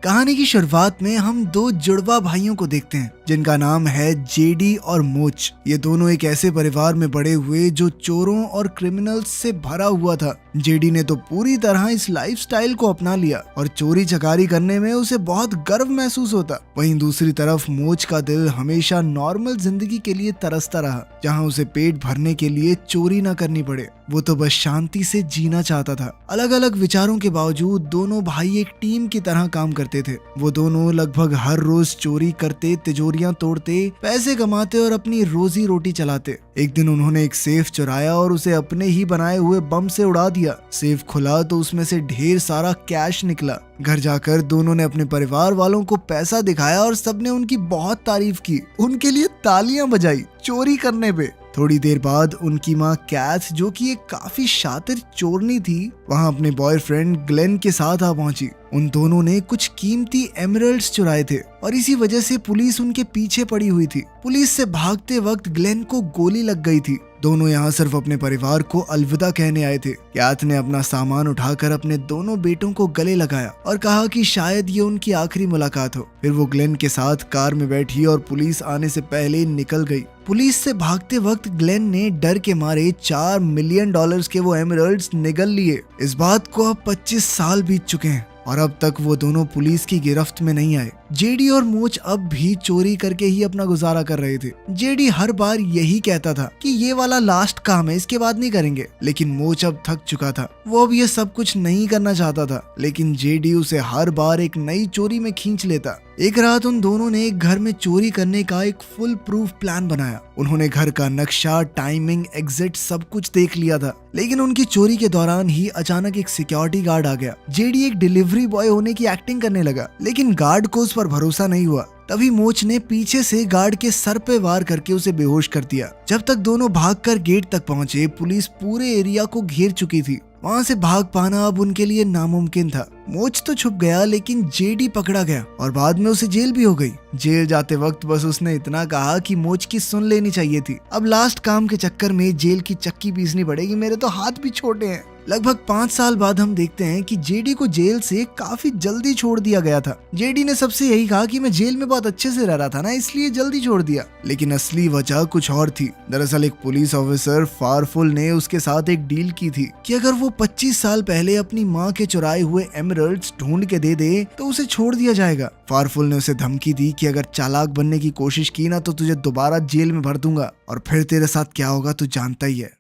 कहानी की शुरुआत में हम दो जुड़वा भाइयों को देखते हैं जिनका नाम है जेडी और मोच। ये दोनों एक ऐसे परिवार में बड़े हुए जो चोरों और क्रिमिनल्स से भरा हुआ था। जेडी ने तो पूरी तरह इस लाइफस्टाइल को अपना लिया और चोरी चकारी करने में उसे बहुत गर्व महसूस होता। वहीं दूसरी तरफ मोच का दिल हमेशा नॉर्मल जिंदगी के लिए तरसता रहा, जहां उसे पेट भरने के लिए चोरी न करनी पड़े। वो तो बस शांति से जीना चाहता था। अलग अलग विचारों के बावजूद दोनों भाई एक टीम की तरह काम करते थे। वो दोनों लगभग हर रोज चोरी करते, तिजोरियां तोड़ते, पैसे कमाते और अपनी रोजी रोटी चलाते। एक दिन उन्होंने एक सेफ चुराया और उसे अपने ही बनाए हुए बम से उड़ा दिया। सेफ खुला तो उसमें से ढेर सारा कैश निकला। घर जाकर दोनों ने अपने परिवार वालों को पैसा दिखाया और सबने उनकी बहुत तारीफ की, उनके लिए तालियां बजाई चोरी करने पे। थोड़ी देर बाद उनकी माँ कैथ, जो कि एक काफी शातिर चोरनी थी, वहाँ अपने बॉयफ्रेंड ग्लेन के साथ आ पहुंची। उन दोनों ने कुछ कीमती एमरल्ड्स चुराए थे और इसी वजह से पुलिस उनके पीछे पड़ी हुई थी। पुलिस से भागते वक्त ग्लेन को गोली लग गई थी। दोनों यहाँ सिर्फ अपने परिवार को अलविदा कहने आए थे। कैथ ने अपना सामान उठाकर अपने दोनों बेटों को गले लगाया और कहा कि शायद ये उनकी आखिरी मुलाकात हो। फिर वो ग्लेन के साथ कार में बैठी और पुलिस आने से पहले निकल गई। पुलिस से भागते वक्त ग्लेन ने डर के मारे $4 मिलियन के वो एमरल्ड्स निगल लिए। इस बात को अब 25 साल बीत चुके हैं और अब तक वो दोनों पुलिस की गिरफ्त में नहीं आए। जेडी और मोच अब भी चोरी करके ही अपना गुजारा कर रहे थे। जेडी हर बार यही कहता था कि ये वाला लास्ट काम है, इसके बाद नहीं करेंगे, लेकिन मोच अब थक चुका था। वो अब ये सब कुछ नहीं करना चाहता था, लेकिन जेडी उसे हर बार एक नई चोरी में खींच लेता। एक रात उन दोनों ने एक घर में चोरी करने का एक फुल प्रूफ प्लान बनाया। उन्होंने घर का नक्शा, टाइमिंग, एग्जिट सब कुछ देख लिया था, लेकिन उनकी चोरी के दौरान ही अचानक एक सिक्योरिटी गार्ड आ गया। जेडी एक डिलीवरी बॉय होने की एक्टिंग करने लगा, लेकिन गार्ड को उस पर भरोसा नहीं हुआ। तभी मोच ने पीछे से गार्ड के सर पे वार करके उसे बेहोश कर दिया। जब तक दोनों भागकर गेट तक पहुंचे, पुलिस पूरे एरिया को घेर चुकी थी। वहाँ से भाग पाना अब उनके लिए नामुमकिन था। मोच तो छुप गया, लेकिन जेडी पकड़ा गया और बाद में उसे जेल भी हो गई। जेल जाते वक्त बस उसने इतना कहा कि मोच की सुन लेनी चाहिए थी। अब लास्ट काम के चक्कर में जेल की चक्की पीसनी पड़ेगी, मेरे तो हाथ भी छोटे हैं। लगभग 5 साल बाद हम देखते हैं कि जेडी को जेल से काफी जल्दी छोड़ दिया गया था। जेडी ने सबसे यही कहा कि मैं जेल में बहुत अच्छे से रह रहा था ना, इसलिए जल्दी छोड़ दिया। लेकिन असली वजह कुछ और थी। दरअसल एक पुलिस ऑफिसर फारफुल ने उसके साथ एक डील की थी कि अगर वो 25 साल पहले अपनी माँ के चुराए हुए एमरल्ड्स ढूंढ के दे दे तो उसे छोड़ दिया जाएगा। फारफुल ने उसे धमकी दी कि अगर चालाक बनने की कोशिश की ना तो तुझे दोबारा जेल में भर दूंगा और फिर तेरे साथ क्या होगा तू जानता ही है।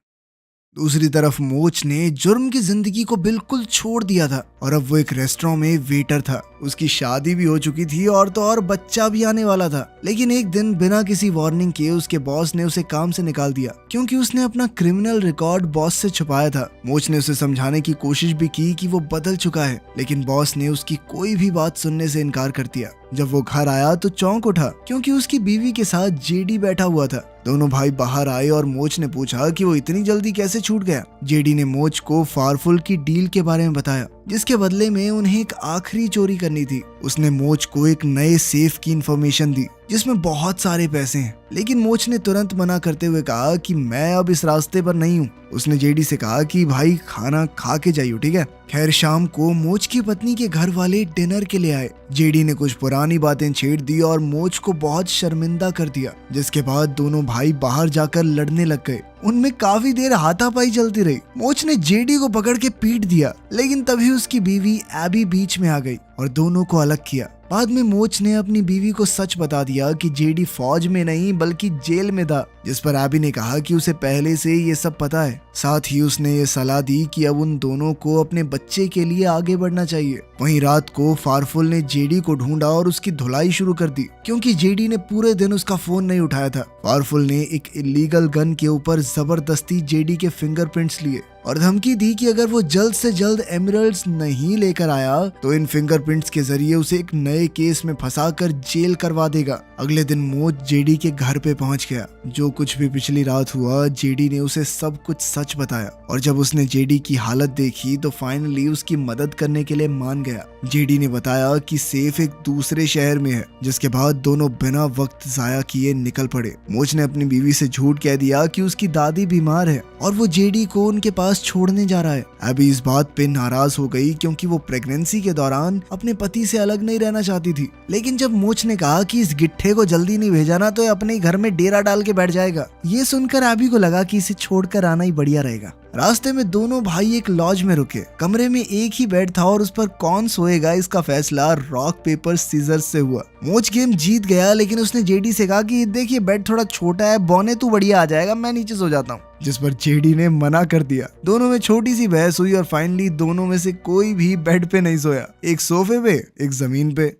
दूसरी तरफ मोच ने जुर्म की जिंदगी को बिल्कुल छोड़ दिया था और अब वो एक रेस्टोरेंट में वेटर था। उसकी शादी भी हो चुकी थी और तो और बच्चा भी आने वाला था। लेकिन एक दिन बिना किसी वार्निंग के उसके बॉस ने उसे काम से निकाल दिया, क्योंकि उसने अपना क्रिमिनल रिकॉर्ड बॉस से छुपाया था। मोच ने उसे समझाने की कोशिश भी की कि वो बदल चुका है, लेकिन बॉस ने उसकी कोई भी बात सुनने से इनकार कर दिया। जब वो घर आया तो चौंक उठा, क्योंकि उसकी बीवी के साथ जेडी बैठा हुआ था। दोनों भाई बाहर आए और मोच ने पूछा कि वो इतनी जल्दी कैसे छूट गया। जेडी ने मोच को फारफुल की डील के बारे में बताया, जिसके बदले में उन्हें एक आखिरी चोरी करनी थी। उसने मोच को एक नए सेफ की इंफॉर्मेशन दी जिसमें बहुत सारे पैसे हैं, लेकिन मोच ने तुरंत मना करते हुए कहा कि मैं अब इस रास्ते पर नहीं हूँ। उसने जेडी से कहा कि भाई खाना खा के जाइयो, ठीक है। खैर शाम को मोच की पत्नी के घर वाले डिनर के लिए आए। जेडी ने कुछ पुरानी बातें छेड़ दी और मोच को बहुत शर्मिंदा कर दिया, जिसके बाद दोनों भाई बाहर जाकर लड़ने लग गए। उनमें काफी देर हाथापाई चलती रही। मोच ने जेडी को पकड़ के पीट दिया, लेकिन तभी उसकी बीवी एबी बीच में आ गई और दोनों को अलग किया। बाद में मोच ने अपनी बीवी को सच बता दिया कि जेडी फौज में नहीं बल्कि जेल में था, जिस पर एबी ने कहा कि उसे पहले से ये सब पता है। साथ ही उसने ये सलाह दी कि अब उन दोनों को अपने बच्चे के लिए आगे बढ़ना चाहिए। वहीं रात को फारफुल ने जेडी को ढूंढा और उसकी धुलाई शुरू कर दी, क्योंकि जेडी ने पूरे दिन उसका फोन नहीं उठाया था। फारफुल ने एक इलीगल गन के ऊपर जबरदस्ती जेडी के फिंगरप्रिंट्स लिए और धमकी दी कि अगर वो जल्द से जल्द एमरल्ड्स नहीं लेकर आया तो इन फिंगरप्रिंट्स के जरिए उसे एक नए केस में फंसाकर जेल करवा देगा। अगले दिन मोच जेडी के घर पे पहुंच गया। जो कुछ भी पिछली रात हुआ, जेडी ने उसे सब कुछ सच बताया और जब उसने जेडी की हालत देखी तो फाइनली उसकी मदद करने के लिए मान गया। जेडी ने बताया कि सेफ एक दूसरे शहर में है, जिसके बाद दोनों बिना वक्त जाया किए निकल पड़े। मोच ने अपनी बीवी से झूठ कह दिया कि उसकी दादी बीमार है और वो जेडी को उनके पास पास छोड़ने जा रहा है। एबी इस बात पे नाराज हो गई क्योंकि वो प्रेगनेंसी के दौरान अपने पति से अलग नहीं रहना चाहती थी। लेकिन जब मोच ने कहा कि इस गिट्ठे को जल्दी नहीं भेजाना तो ये अपने घर में डेरा डाल के बैठ जाएगा, ये सुनकर एबी को लगा कि इसे छोड़कर आना ही बढ़िया रहेगा। रास्ते में दोनों भाई एक लॉज में रुके। कमरे में एक ही बेड था और उस पर कौन सोएगा इसका फैसला रॉक पेपर सीजर्स से हुआ। मोच गेम जीत गया, लेकिन उसने जेडी से कहा कि देखिए बेड थोड़ा छोटा है, बौने तू बढ़िया आ जाएगा, मैं नीचे सो जाता हूँ। जिस पर जेडी ने मना कर दिया। दोनों में छोटी सी बहस हुई और फाइनली दोनों में से कोई भी बेड पे नहीं सोया, एक सोफे पे एक जमीन पे।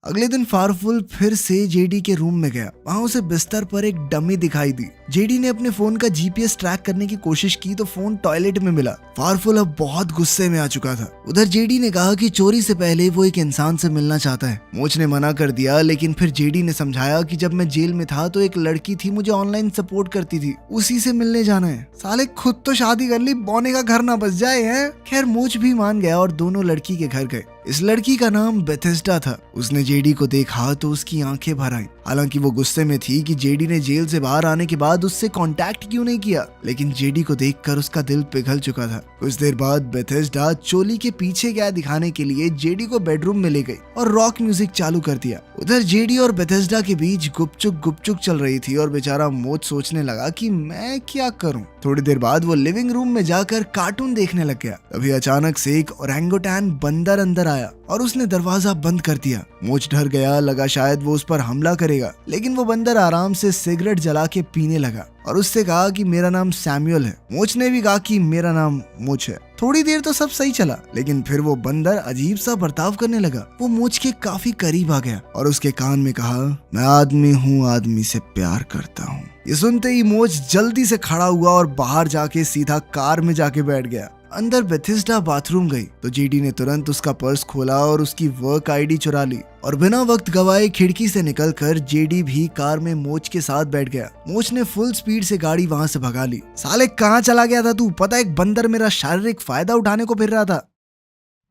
अगले दिन फारफुल फिर से जेडी के रूम में गया। वहां उसे बिस्तर पर एक डमी दिखाई दी। जेडी ने अपने फोन का जीपीएस ट्रैक करने की कोशिश की तो फोन टॉयलेट में मिला। फारफुल अब बहुत गुस्से में आ चुका था। उधर जेडी ने कहा कि चोरी से पहले वो एक इंसान से मिलना चाहता है। मोच ने मना कर दिया, लेकिन फिर जेडी ने समझाया कि जब मैं जेल में था तो एक लड़की थी, मुझे ऑनलाइन सपोर्ट करती थी, उसी से मिलने जाना है। साले खुद तो शादी कर ली, बौने का घर ना बस जाए है। खैर मोच भी मान गया और दोनों लड़की के घर गए। इस लड़की का नाम बेथेस्डा था। उसने जेडी को देखा तो उसकी आंखें भर आईं। हालांकि वो गुस्से में थी कि जेडी ने जेल से बाहर आने के बाद उससे कांटेक्ट क्यों नहीं किया, लेकिन जेडी को देखकर उसका दिल पिघल चुका था। कुछ देर बाद बेथेस्डा चोली के पीछे क्या दिखाने के लिए जेडी को बेडरूम में ले गई और रॉक म्यूजिक चालू कर दिया। उधर जेडी और बेथेस्डा के बीच गुपचुप चल रही थी और बेचारा मोच सोचने लगा कि मैं क्या करूं। थोड़ी देर बाद वो लिविंग रूम में जाकर कार्टून देखने लग गया। तभी अचानक से एक ओरंगुटान बंदर अंदर आया और उसने दरवाजा बंद कर दिया। मोच डर गया, लगा शायद वो उस पर हमला करेगा, लेकिन वो बंदर आराम से सिगरेट जला के पीने लगा और उससे कहा कि मेरा नाम सैमुअल है। मोच ने भी कहा कि मेरा नाम मोच है। थोड़ी देर तो सब सही चला, लेकिन फिर वो बंदर अजीब सा बर्ताव करने लगा। वो मोच के काफी करीब आ गया और उसके कान में कहा, मैं आदमी हूँ, आदमी से प्यार करता हूँ। ये सुनते ही मोच जल्दी से खड़ा हुआ और बाहर जाके सीधा कार में जाके बैठ गया। अंदर बेथेस्डा बाथरूम गई तो जेडी ने तुरंत उसका पर्स खोला और उसकी वर्क आईडी चुरा ली और बिना वक्त गवाए खिड़की से निकलकर जेडी भी कार में मोच के साथ बैठ गया। मोच ने फुल स्पीड से गाड़ी वहां से भगा ली। साले कहाँ चला गया था तू? पता है एक बंदर मेरा शारीरिक फायदा उठाने को फिर रहा था।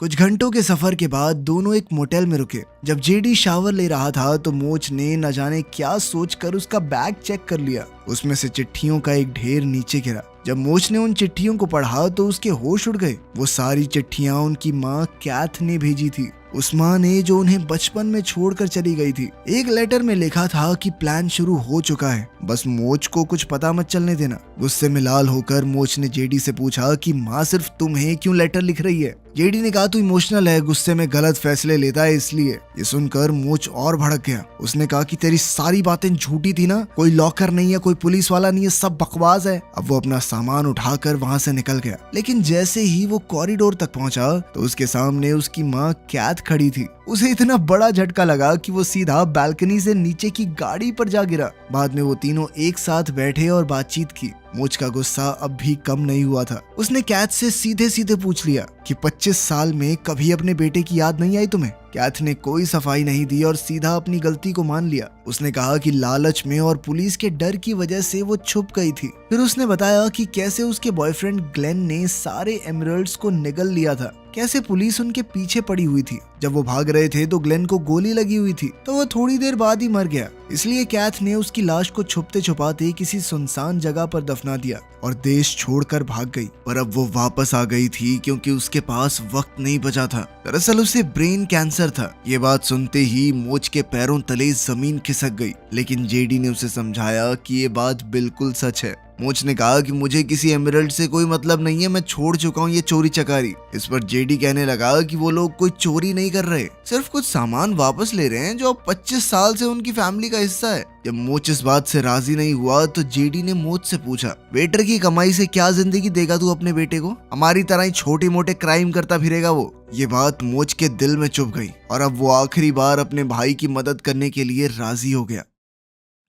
कुछ घंटों के सफर के बाद दोनों एक मोटेल में रुके। जब जेडी शावर ले रहा था तो मोच ने न जाने क्या सोचकर उसका बैग चेक कर लिया। उसमें से चिट्ठियों का एक ढेर नीचे गिरा। जब मोच ने उन चिट्ठियों को पढ़ा तो उसके होश उड़ गए। वो सारी चिट्ठियां उनकी माँ कैथ ने भेजी थी, उस माँ ने जो उन्हें बचपन में छोड़कर चली गई थी। एक लेटर में लिखा था कि प्लान शुरू हो चुका है, बस मोच को कुछ पता मत चलने देना। गुस्से में लाल होकर मोच ने जेडी से पूछा कि माँ सिर्फ तुम्हें क्यों लेटर लिख रही है। जेडी ने कहा तू इमोशनल है, गुस्से में गलत फैसले लेता है इसलिए। ये सुनकर मोच और भड़क गया। उसने कहा कि तेरी सारी बातें झूठी थी ना, कोई लॉकर नहीं है, कोई पुलिस वाला नहीं है, सब बकवास है। अब वो अपना सामान उठाकर वहां से निकल गया, लेकिन जैसे ही वो कॉरिडोर तक पहुंचा तो उसके सामने उसकी माँ कैथ खड़ी थी। उसे इतना बड़ा झटका लगा कि वो सीधा बालकनी से नीचे की गाड़ी पर जा गिरा। बाद में वो तीनों एक साथ बैठे और बातचीत की। मोच का गुस्सा अब भी कम नहीं हुआ था। उसने कैथ से सीधे सीधे पूछ लिया कि 25 साल में कभी अपने बेटे की याद नहीं आई तुम्हें? कैथ ने कोई सफाई नहीं दी और सीधा अपनी गलती को मान लिया। उसने कहा कि लालच में और पुलिस के डर की वजह से वो छुप गई थी। फिर उसने बताया कि कैसे उसके बॉयफ्रेंड ग्लेन ने सारे एमरल्ड्स को निगल लिया था, कैसे पुलिस उनके पीछे पड़ी हुई थी। जब वो भाग रहे थे तो ग्लेन को गोली लगी हुई थी, तो वो थोड़ी देर बाद ही मर गया। इसलिए कैथ ने उसकी लाश को छुपते छुपाते किसी सुनसान जगह पर दफना दिया और देश छोड़कर भाग गई। पर अब वो वापस आ गई थी क्योंकि उसके पास वक्त नहीं बचा था। दरअसल उसे ब्रेन कैंसर था। ये बात सुनते ही मोच के पैरों तले जमीन खिसक गई, लेकिन जेडी ने उसे समझाया कि ये बात बिल्कुल सच है। मोच ने कहा कि मुझे किसी एमरल्ड से कोई मतलब नहीं है, मैं छोड़ चुका हूँ ये चोरी चकारी। इस पर जेडी कहने लगा कि वो लोग कोई चोरी नहीं कर रहे, सिर्फ कुछ सामान वापस ले रहे हैं जो 25 साल से उनकी फैमिली का हिस्सा है। जब मोच इस बात से राजी नहीं हुआ तो जेडी ने मोच से पूछा, वेटर की कमाई से क्या जिंदगी देगा तू अपने बेटे को? हमारी तरह ही छोटे मोटे क्राइम करता फिरेगा वो? ये बात मोच के दिल में चुभ गई और अब वो आखिरी बार अपने भाई की मदद करने के लिए राजी हो गया।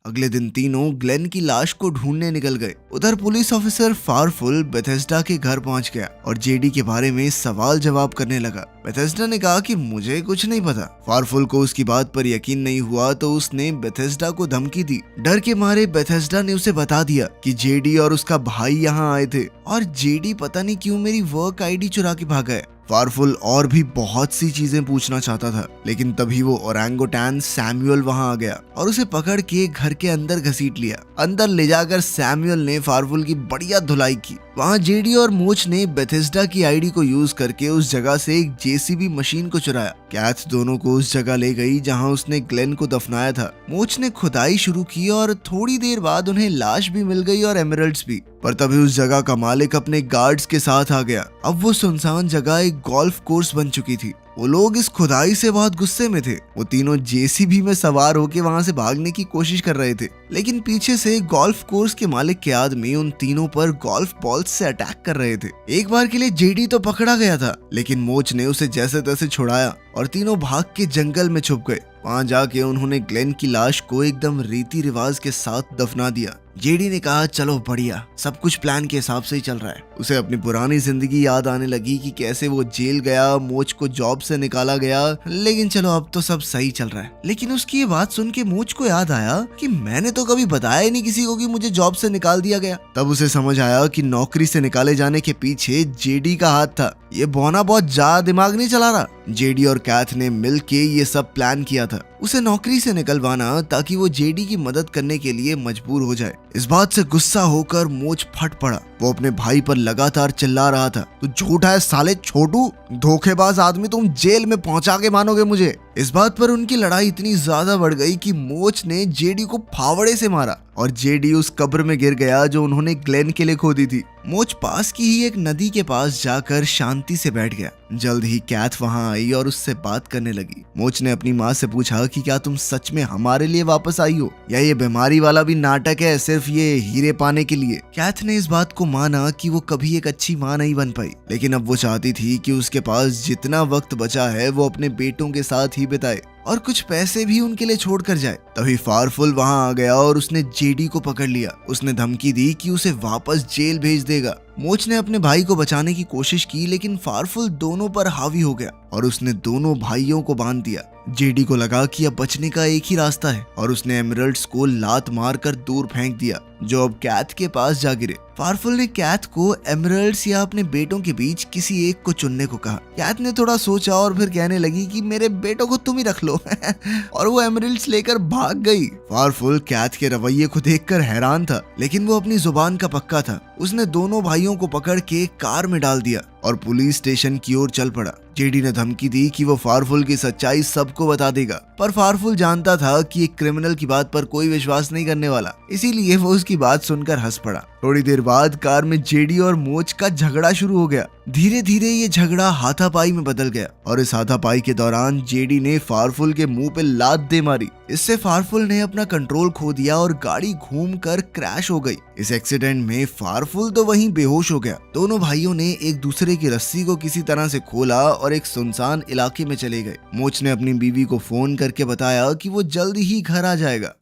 अगले दिन तीनों ग्लेन की लाश को ढूंढने निकल गए। उधर पुलिस ऑफिसर फारफुल बेथेस्डा के घर पहुंच गया और जेडी के बारे में सवाल जवाब करने लगा। बेथेस्डा ने कहा कि मुझे कुछ नहीं पता। फारफुल को उसकी बात पर यकीन नहीं हुआ तो उसने बेथेस्डा को धमकी दी। डर के मारे बेथेस्डा ने उसे बता दिया कि जेडी और उसका भाई यहाँ आए थे और जेडी पता नहीं क्यों मेरी वर्क आईडी चुरा के भागा है। फारफुल और भी बहुत सी चीजें पूछना चाहता था, लेकिन तभी वो ओरंगुटान सैमुअल वहां आ गया और उसे पकड़ के घर के अंदर घसीट लिया। अंदर ले जाकर सैमुअल ने फारफुल की बढ़िया धुलाई की। वहाँ जेडी और मोच ने बेथेस्डा की आईडी को यूज करके उस जगह से एक जेसीबी मशीन को चुराया। कैथ दोनों को उस जगह ले गई जहाँ उसने ग्लेन को दफनाया था। मोच ने खुदाई शुरू की और थोड़ी देर बाद उन्हें लाश भी मिल गई और एमरल्ड्स भी। पर तभी उस जगह का मालिक अपने गार्ड्स के साथ आ गया। अब वो सुनसान जगह एक गोल्फ कोर्स बन चुकी थी। वो लोग इस खुदाई से बहुत गुस्से में थे। वो तीनों जेसीबी में सवार होकर वहां से भागने की कोशिश कर रहे थे, लेकिन पीछे से गोल्फ कोर्स के मालिक के आदमी उन तीनों पर गोल्फ बॉल्स से अटैक कर रहे थे। एक बार के लिए जेडी तो पकड़ा गया था, लेकिन मोच ने उसे जैसे तैसे छुड़ाया और तीनों भाग के जंगल में छुप गए। वहां जाके उन्होंने ग्लेन की लाश को एकदम रीति रिवाज के साथ दफना दिया। जेडी ने कहा, चलो बढ़िया, सब कुछ प्लान के हिसाब से ही चल रहा है। उसे अपनी पुरानी जिंदगी याद आने लगी कि कैसे वो जेल गया, मोच को जॉब से निकाला गया, लेकिन चलो अब तो सब सही चल रहा है। लेकिन उसकी ये बात सुन के मोच को याद आया कि मैंने तो कभी बताया ही नहीं किसी को कि मुझे जॉब से निकाल दिया गया। तब उसे समझ आया कि नौकरी से निकाले जाने के पीछे जेडी का हाथ था। ये बौना बहुत ज्यादा दिमाग नहीं चला रहा। जेडी और कैथ ने मिलके ये सब प्लान किया था, उसे नौकरी से निकलवाना ताकि वो जेडी की मदद करने के लिए मजबूर हो जाए। इस बात से गुस्सा होकर मोच फट पड़ा। वो अपने भाई पर लगातार चिल्ला रहा था, तू झूठा है साले छोटू, धोखेबाज आदमी, तुम जेल में पहुंचा के मानोगे मुझे। इस बात पर उनकी लड़ाई इतनी ज्यादा बढ़ गई कि मोच ने जेडी को फावड़े से मारा और जेडी उस कब्र में गिर गया जो उन्होंने ग्लेन के लिए खोदी थी। मोच पास की ही एक नदी के पास जाकर शांति से बैठ गया। जल्द ही कैथ वहां आई और उससे बात करने लगी। मोच ने अपनी माँ से पूछा कि क्या तुम सच में हमारे लिए वापस आई हो या ये बीमारी वाला भी नाटक है, सिर्फ ये हीरे पाने के लिए। कैथ ने इस बात को माना कि वो कभी एक अच्छी माँ नहीं बन पाई, लेकिन अब वो चाहती थी कि उसके पास जितना वक्त बचा है वो अपने बेटों के साथ ही बिताए और कुछ पैसे भी उनके लिए छोड़कर जाए। तभी फारफुल वहां आ गया और उसने जेडी को पकड़ लिया। उसने धमकी दी कि उसे वापस जेल भेज देगा। मोच ने अपने भाई को बचाने की कोशिश की, लेकिन फारफुल दोनों पर हावी हो गया और उसने दोनों भाइयों को बांध दिया। जेडी को लगा कि अब बचने का एक ही रास्ता है और उसने एमरल्ड्स को लात मारकर दूर फेंक दिया, जो अब कैथ के पास जा गिरे। फारफुल ने कैथ को एमरल्ड्स या अपने बेटों के बीच किसी एक को चुनने को कहा। कैथ ने थोड़ा सोचा और फिर कहने लगी कि मेरे बेटों को तुम ही रख लो और वो एमरल्ड्स लेकर भाग गई। फारफुल कैथ के रवैये को देखकर हैरान था, लेकिन वो अपनी जुबान का पक्का था। उसने दोनों भाइयों को पकड़ के कार में डाल दिया और पुलिस स्टेशन की ओर चल पड़ा। जेडी ने धमकी दी कि वो फारफुल की सच्चाई सबको बता देगा, पर फारफुल जानता था कि एक क्रिमिनल की बात पर कोई विश्वास नहीं करने वाला, इसीलिए वो उसकी बात सुनकर हंस पड़ा। थोड़ी देर बाद कार में जेडी और मोच का झगड़ा शुरू हो गया। धीरे धीरे ये झगड़ा हाथापाई में बदल गया और इस हाथापाई के दौरान जेडी ने फारफुल के मुंह पे लात दे मारी। इससे फारफुल ने अपना कंट्रोल खो दिया और गाड़ी घूमकर क्रैश हो गई। इस एक्सीडेंट में फारफुल तो वहीं बेहोश हो गया। दोनों भाइयों ने एक दूसरे की रस्सी को किसी तरह से खोला और एक सुनसान इलाके में चले गए। मोच ने अपनी बीवी को फोन करके बताया कि वो जल्द ही घर आ जाएगा।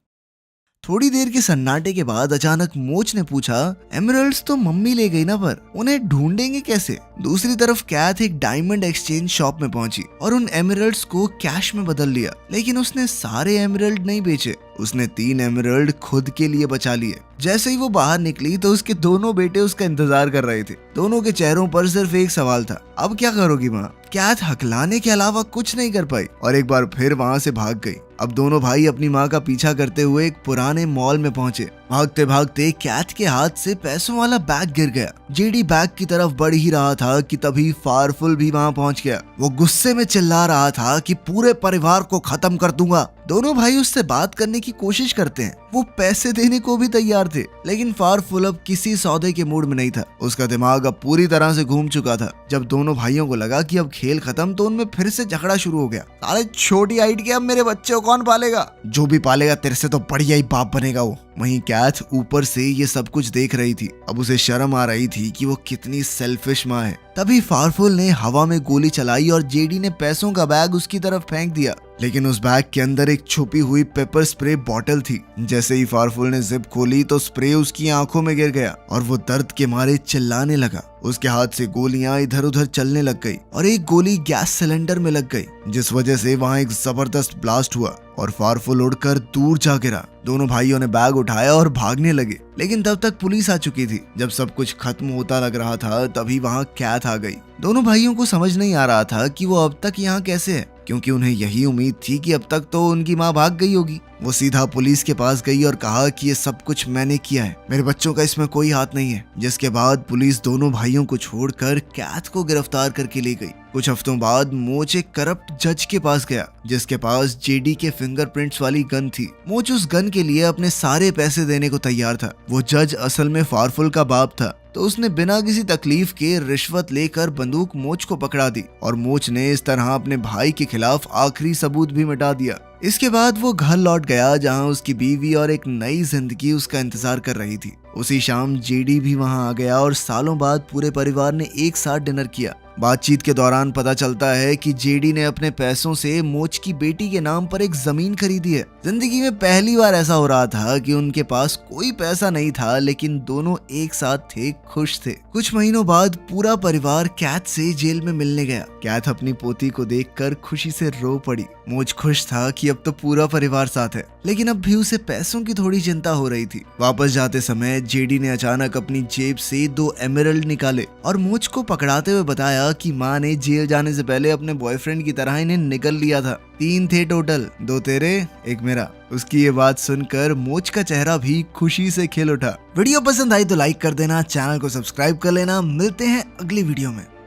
थोड़ी देर के सन्नाटे के बाद अचानक मोच ने पूछा, एमरल्ड्स तो मम्मी ले गई ना, पर उन्हें ढूंढेंगे कैसे? दूसरी तरफ कैथ एक डायमंड एक्सचेंज शॉप में पहुंची और उन एमरल्ड्स को कैश में बदल लिया, लेकिन उसने सारे एमरल्ड नहीं बेचे। उसने 3 एमरल्ड खुद के लिए बचा लिए। जैसे ही वो बाहर निकली तो उसके दोनों बेटे उसका इंतजार कर रहे थे। दोनों के चेहरों पर सिर्फ एक सवाल था, अब क्या करोगी माँ? कैथ हकलाने के अलावा कुछ नहीं कर पाई और एक बार फिर वहाँ से भाग गई। अब दोनों भाई अपनी माँ का पीछा करते हुए एक पुराने मॉल में पहुंचे। भागते भागते कैथ के हाथ से पैसों वाला बैग गिर गया। जेडी बैग की तरफ बढ़ ही रहा था कि तभी फारफुल भी वहाँ पहुंच गया। वो गुस्से में चिल्ला रहा था कि पूरे परिवार को खत्म कर दूंगा। दोनों भाई उससे बात करने की कोशिश करते हैं। वो पैसे देने को भी तैयार थे, लेकिन फारफुल अब किसी सौदे के मूड में नहीं था। उसका दिमाग अब पूरी तरह से घूम चुका था। जब दोनों भाइयों को लगा कि अब खेल खत्म, तो उनमें फिर से झगड़ा शुरू हो गया। साले छोटी हाइट के अब मेरे बच्चे को कौन पालेगा? जो भी पालेगा तेरे से तो बढ़िया ही बाप बनेगा वो। वहीं कैथ ऊपर से ये सब कुछ देख रही थी। अब उसे शर्म आ रही थी कि वो कितनी सेल्फिश माँ है। तभी फारफुल ने हवा में गोली चलाई और जेडी ने पैसों का बैग उसकी तरफ फेंक दिया, लेकिन उस बैग के अंदर एक छुपी हुई पेपर स्प्रे बॉटल थी। जैसे ही फारफुल ने जिप खोली तो स्प्रे उसकी आंखों में गिर गया और वो दर्द के मारे चिल्लाने लगा। उसके हाथ से गोलियां इधर उधर चलने लग गई और एक गोली गैस सिलेंडर में लग गई, जिस वजह से वहां एक जबरदस्त ब्लास्ट हुआ और फारफुल उड़कर दूर जा गिरा। दोनों भाइयों ने बैग उठाया और भागने लगे, लेकिन तब तक पुलिस आ चुकी थी। जब सब कुछ खत्म होता लग रहा था तभी वहां कैथ आ गई। दोनों भाइयों को समझ नहीं आ रहा था कि वो अब तक यहाँ कैसे है, क्योंकि उन्हें यही उम्मीद थी कि अब तक तो उनकी माँ भाग गई होगी। वो सीधा पुलिस के पास गई और कहा कि ये सब कुछ मैंने किया है, मेरे बच्चों का इसमें कोई हाथ नहीं है। जिसके बाद पुलिस दोनों भाइयों को छोड़कर कैथ को गिरफ्तार करके ले गई। कुछ हफ्तों बाद मोच एक करप्ट जज के पास गया, जिसके पास जेडी के फिंगरप्रिंट्स वाली गन थी। मोच उस गन के लिए अपने सारे पैसे देने को तैयार था। वो जज असल में फारफुल का बाप था, तो उसने बिना किसी तकलीफ के रिश्वत लेकर बंदूक मोच को पकड़ा दी और मोच ने इस तरह अपने भाई के खिलाफ आखिरी सबूत भी मिटा दिया। इसके बाद वो घर लौट गया, जहां उसकी बीवी और एक नई जिंदगी उसका इंतजार कर रही थी। उसी शाम जेडी भी वहां आ गया और सालों बाद पूरे परिवार ने एक साथ डिनर किया। बातचीत के दौरान पता चलता है कि जेडी ने अपने पैसों से मोच की बेटी के नाम पर एक जमीन खरीदी है। जिंदगी में पहली बार ऐसा हो रहा था कि उनके पास कोई पैसा नहीं था, लेकिन दोनों एक साथ थे, खुश थे। कुछ महीनों बाद पूरा परिवार कैथ से जेल में मिलने गया। कैथ अपनी पोती को देखकर खुशी से रो पड़ी। मोच खुश था कि अब तो पूरा परिवार साथ है, लेकिन अब भी उसे पैसों की थोड़ी चिंता हो रही थी। वापस जाते समय जेडी ने अचानक अपनी जेब से 2 एमरल्ड निकाले और मोच को पकड़ाते हुए बताया कि माँ ने जेल जाने से पहले अपने बॉयफ्रेंड की तरह इन्हें निगल लिया था। 3 थे टोटल, 2 तेरे, 1 मेरा। उसकी ये बात सुनकर मोच का चेहरा भी खुशी से खिल उठा। वीडियो पसंद आई तो लाइक कर देना, चैनल को सब्सक्राइब कर लेना। मिलते हैं अगली वीडियो में।